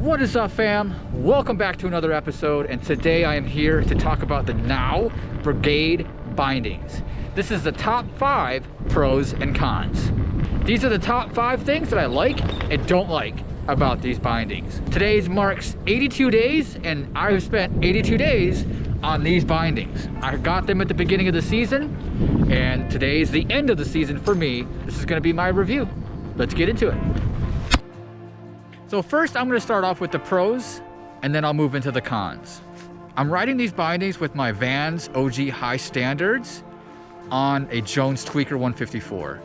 What is up, fam? Welcome back to another episode, and today I am here to talk about the NOW Brigade bindings. This is the top 5 pros and cons. These are the top 5 things that I like and don't like about these bindings. Today's marks 82 days, and I have spent 82 days on these bindings. I got them at the beginning of the season, and today is the end of the season for me. This is going to be my review. Let's get into it. So first, I'm going to start off with the pros, and then I'll move into the cons. I'm riding these bindings with my Vans OG High Standards on a Jones Tweaker 154.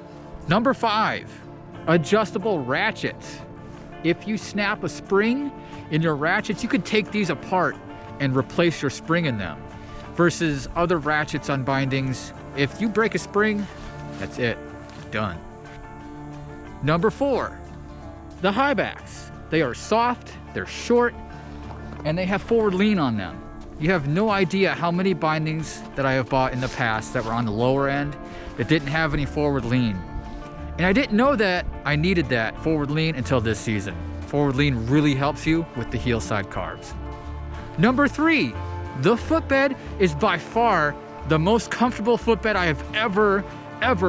Number 5, adjustable ratchets. If you snap a spring in your ratchets, you could take these apart and replace your spring in them. Versus other ratchets on bindings, if you break a spring, that's it, done. Number 4, the high backs. They are soft, they're short, and they have forward lean on them. You have no idea how many bindings that I have bought in the past that were on the lower end that didn't have any forward lean. And I didn't know that I needed that forward lean until this season. Forward lean really helps you with the heel side carbs. Number 3, the footbed is by far the most comfortable footbed I have ever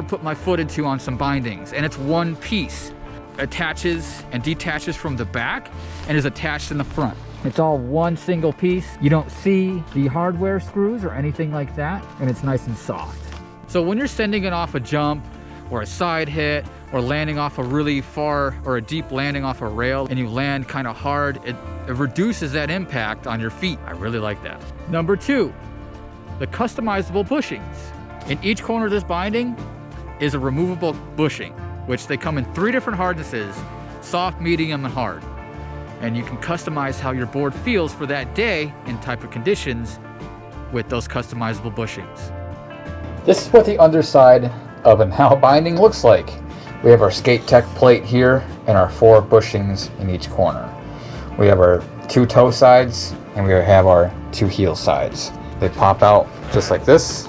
put my foot into on some bindings, and it's one piece. Attaches and detaches from the back and is attached in the front. It's all one single piece. You don't see the hardware screws or anything like that, and it's nice and soft. So when you're sending it off a jump or a side hit or landing off a really far or a deep landing off a rail and you land kind of hard, it reduces that impact on your feet. I really like that. Number 2, the customizable bushings. In each corner of this binding is a removable bushing, which they come in 3 different hardnesses: soft, medium, and hard. And you can customize how your board feels for that day and type of conditions with those customizable bushings. This is what the underside of a NOW binding looks like. We have our GORE-TEX plate here and our 4 bushings in each corner. We have our 2 toe sides and we have our 2 heel sides. They pop out just like this.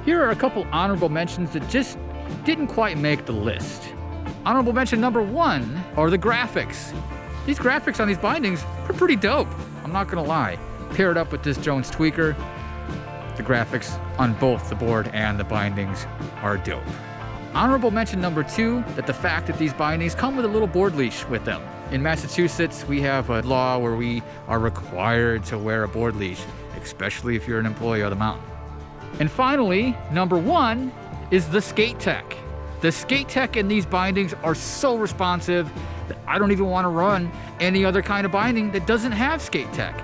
Here are a couple honorable mentions that just didn't quite make the list. Honorable mention number 1 are the graphics. These graphics on these bindings are pretty dope, I'm not gonna lie. Paired up with this Jones Tweaker, the graphics on both the board and the bindings are dope. Honorable mention number 2, that the fact that these bindings come with a little board leash with them. In Massachusetts, we have a law where we are required to wear a board leash, especially if you're an employee of the mountain. And finally, number 1 is the GORE-TEX. The GORE-TEX in these bindings are so responsive that I don't even want to run any other kind of binding that doesn't have GORE-TEX.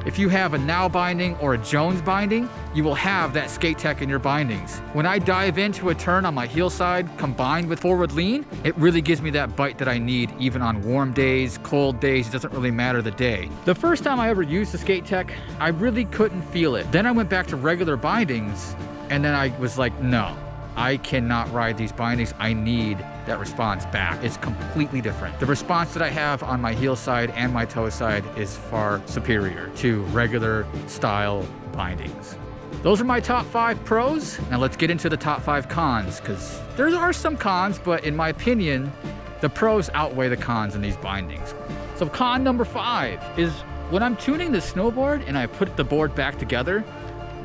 If you have a NOW binding or a Jones binding, you will have that GORE-TEX in your bindings. When I dive into a turn on my heel side combined with forward lean, it really gives me that bite that I need even on warm days, cold days, it doesn't really matter the day. The first time I ever used the GORE-TEX, I really couldn't feel it. Then I went back to regular bindings and then I was like, no, I cannot ride these bindings. I need that response back. It's completely different. The response that I have on my heel side and my toe side is far superior to regular style bindings. Those are my top 5 pros. Now let's get into the top 5 cons, because there are some cons, but in my opinion, the pros outweigh the cons in these bindings. So con number 5 is when I'm tuning the snowboard and I put the board back together,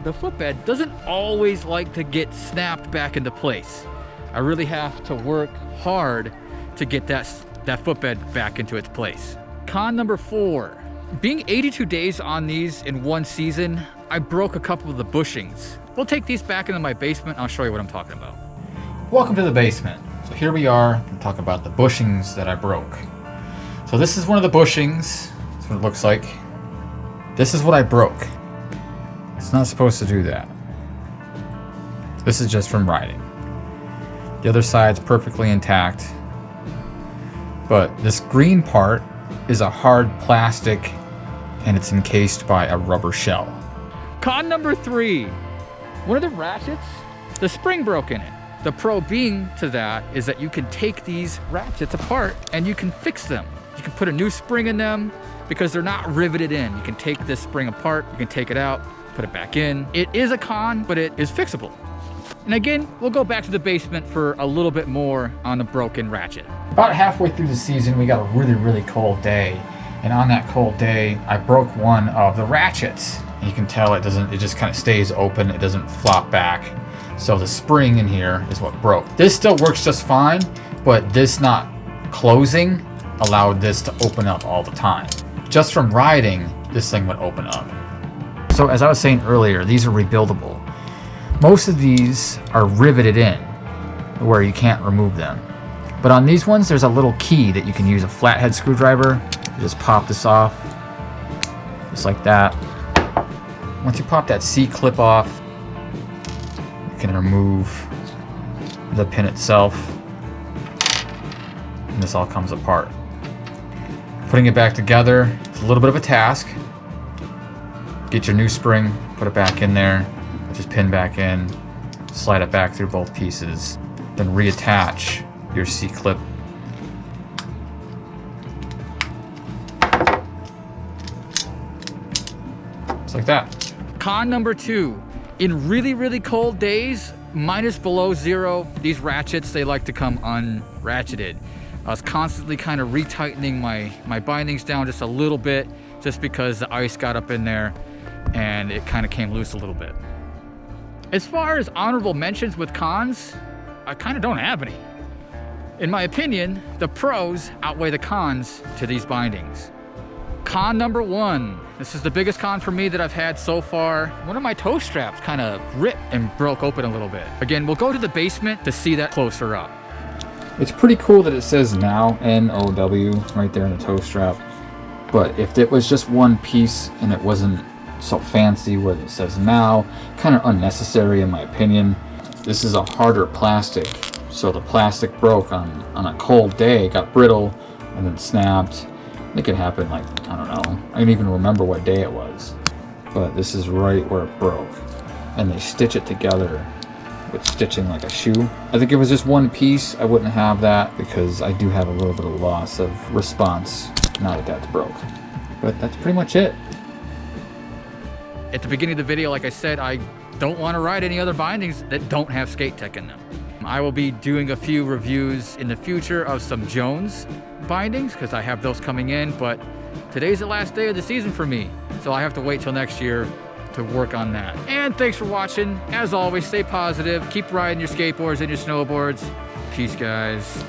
the footbed doesn't always like to get snapped back into place. I really have to work hard to get that footbed back into its place. Con number 4, being 82 days on these in one season, I broke a couple of the bushings. We'll take these back into my basement. I'll show you what I'm talking about. Welcome to the basement. So here we are to talk about the bushings that I broke. So this is one of the bushings. That's what it looks like. This is what I broke. It's not supposed to do that. This is just from riding. The other side's perfectly intact. But this green part is a hard plastic and it's encased by a rubber shell. Con number 3, one of the ratchets, the spring broke in it. The pro being to that is that you can take these ratchets apart and you can fix them. You can put a new spring in them because they're not riveted in. You can take this spring apart, you can take it out, put it back in. It is a con, but it is fixable. And again, we'll go back to the basement for a little bit more on the broken ratchet. About halfway through the season, we got a really, really cold day. And on that cold day, I broke one of the ratchets. You can tell it just kind of stays open. It doesn't flop back. So the spring in here is what broke. This still works just fine, but this not closing allowed this to open up all the time. Just from riding, this thing would open up. So as I was saying earlier, these are rebuildable. Most of these are riveted in where you can't remove them. But on these ones, there's a little key that you can use, a flathead screwdriver. You just pop this off, just like that. Once you pop that C-clip off, you can remove the pin itself, and this all comes apart. Putting it back together, it's a little bit of a task. Get your new spring, put it back in there, just pin back in, slide it back through both pieces, then reattach your C-clip. Just like that. Con number 2, in really, really cold days, minus below 0, these ratchets, they like to come unratcheted. I was constantly kind of retightening my bindings down just a little bit, just because the ice got up in there and it kind of came loose a little bit. As far as honorable mentions with cons, I kind of don't have any. In my opinion, the pros outweigh the cons to these bindings. Con number 1. This is the biggest con for me that I've had so far. One of my toe straps kind of ripped and broke open a little bit. Again, we'll go to the basement to see that closer up. It's pretty cool that it says NOW, N-O-W, right there in the toe strap. But if it was just one piece and it wasn't so fancy where it says NOW, kind of unnecessary in my opinion. This is a harder plastic, so the plastic broke on a cold day, got brittle, and then snapped. It could happen like, I don't know, I don't even remember what day it was. But this is right where it broke. And they stitch it together with stitching like a shoe. I think if it was just one piece, I wouldn't have that because I do have a little bit of loss of response now that that's broke. But that's pretty much it. At the beginning of the video, like I said, I don't want to ride any other bindings that don't have skate tech in them. I will be doing a few reviews in the future of some Jones bindings because I have those coming in, but today's the last day of the season for me, so I have to wait till next year to work on that. And thanks for watching. As always, stay positive, keep riding your skateboards and your snowboards. Peace, guys.